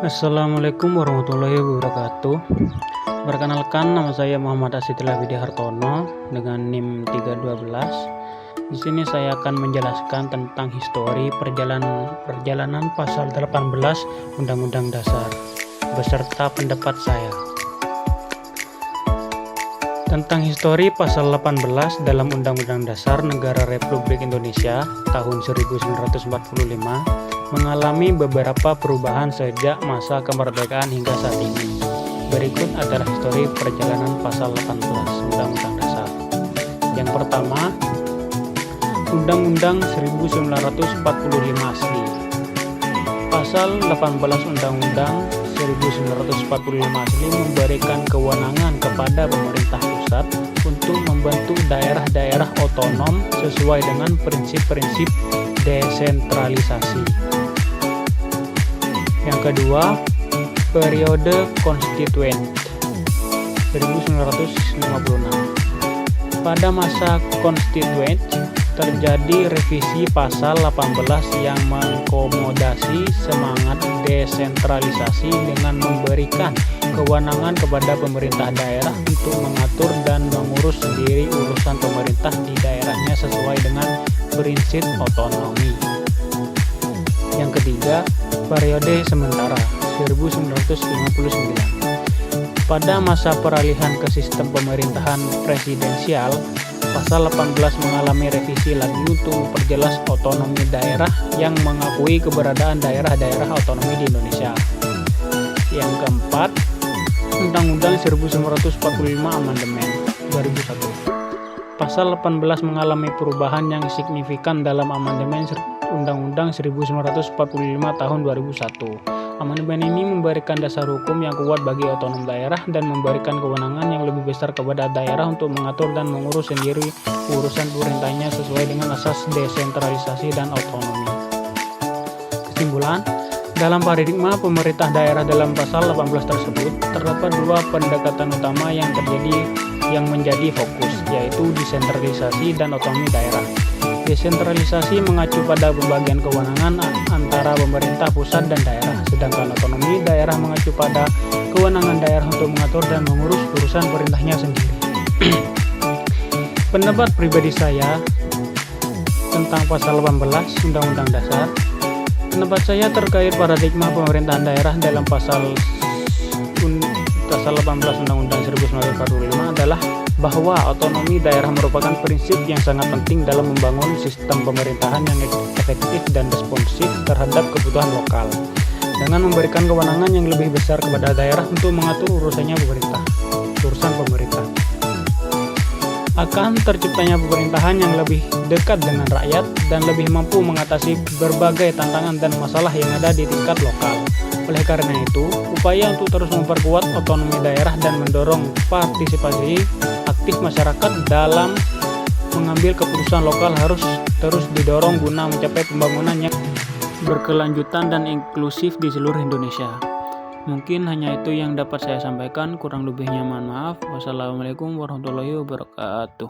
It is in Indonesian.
Assalamualaikum warahmatullahi wabarakatuh. Perkenalkan, nama saya Muhammad Asitila Widihartono dengan NIM 312. Di sini saya akan menjelaskan tentang histori perjalanan pasal 18 Undang-Undang Dasar beserta pendapat saya. Tentang histori pasal 18 dalam Undang-Undang Dasar Negara Republik Indonesia tahun 1945 mengalami beberapa perubahan sejak masa kemerdekaan hingga saat ini. Berikut adalah histori perjalanan pasal 18 Undang-Undang Dasar. Yang pertama, Undang-Undang 1945 asli. Pasal 18 Undang-Undang 1945 asli memberikan kewenangan kepada pemerintah pusat untuk membentuk daerah-daerah otonom sesuai dengan prinsip-prinsip desentralisasi. Yang kedua, periode konstituen 1956. Pada masa konstituen terjadi revisi pasal 18 yang mengakomodasi semangat desentralisasi dengan memberikan kewenangan kepada pemerintah daerah untuk mengatur dan mengurus sendiri urusan pemerintah di daerahnya sesuai dengan prinsip otonomi. Yang ketiga, periode sementara 1959. Pada masa peralihan ke sistem pemerintahan presidensial, pasal 18 mengalami revisi lagi untuk memperjelas otonomi daerah yang mengakui keberadaan daerah-daerah otonomi di Indonesia. Yang keempat, Undang-Undang 1945 Amandemen 2001. Pasal 18 mengalami perubahan yang signifikan dalam amandemen Undang-Undang 1945 tahun 2001. Amandemen ini memberikan dasar hukum yang kuat bagi otonom daerah dan memberikan kewenangan yang lebih besar kepada daerah untuk mengatur dan mengurus sendiri urusan pemerintahnya sesuai dengan asas desentralisasi dan otonomi. Kesimpulan, dalam paradigma pemerintah daerah dalam pasal 18 tersebut, terdapat dua pendekatan utama yang menjadi fokus, yaitu desentralisasi dan otonomi daerah. Desentralisasi mengacu pada pembagian kewenangan antara pemerintah pusat dan daerah, sedangkan otonomi daerah mengacu pada kewenangan daerah untuk mengatur dan mengurus urusan pemerintahnya sendiri. Pendapat pribadi saya tentang pasal 18 Undang-Undang Dasar, pendapat saya terkait paradigma pemerintahan daerah dalam pasal 18 Undang-Undang 1945 adalah bahwa otonomi daerah merupakan prinsip yang sangat penting dalam membangun sistem pemerintahan yang efektif dan responsif terhadap kebutuhan lokal, dengan memberikan kewenangan yang lebih besar kepada daerah untuk mengatur urusan pemerintah. Akan terciptanya pemerintahan yang lebih dekat dengan rakyat dan lebih mampu mengatasi berbagai tantangan dan masalah yang ada di tingkat lokal. Oleh karena itu, upaya untuk terus memperkuat otonomi daerah dan mendorong partisipasi aktif masyarakat dalam mengambil keputusan lokal harus terus didorong guna mencapai pembangunan yang berkelanjutan dan inklusif di seluruh Indonesia. Mungkin hanya itu yang dapat saya sampaikan, kurang lebihnya mohon maaf. Wassalamualaikum warahmatullahi wabarakatuh.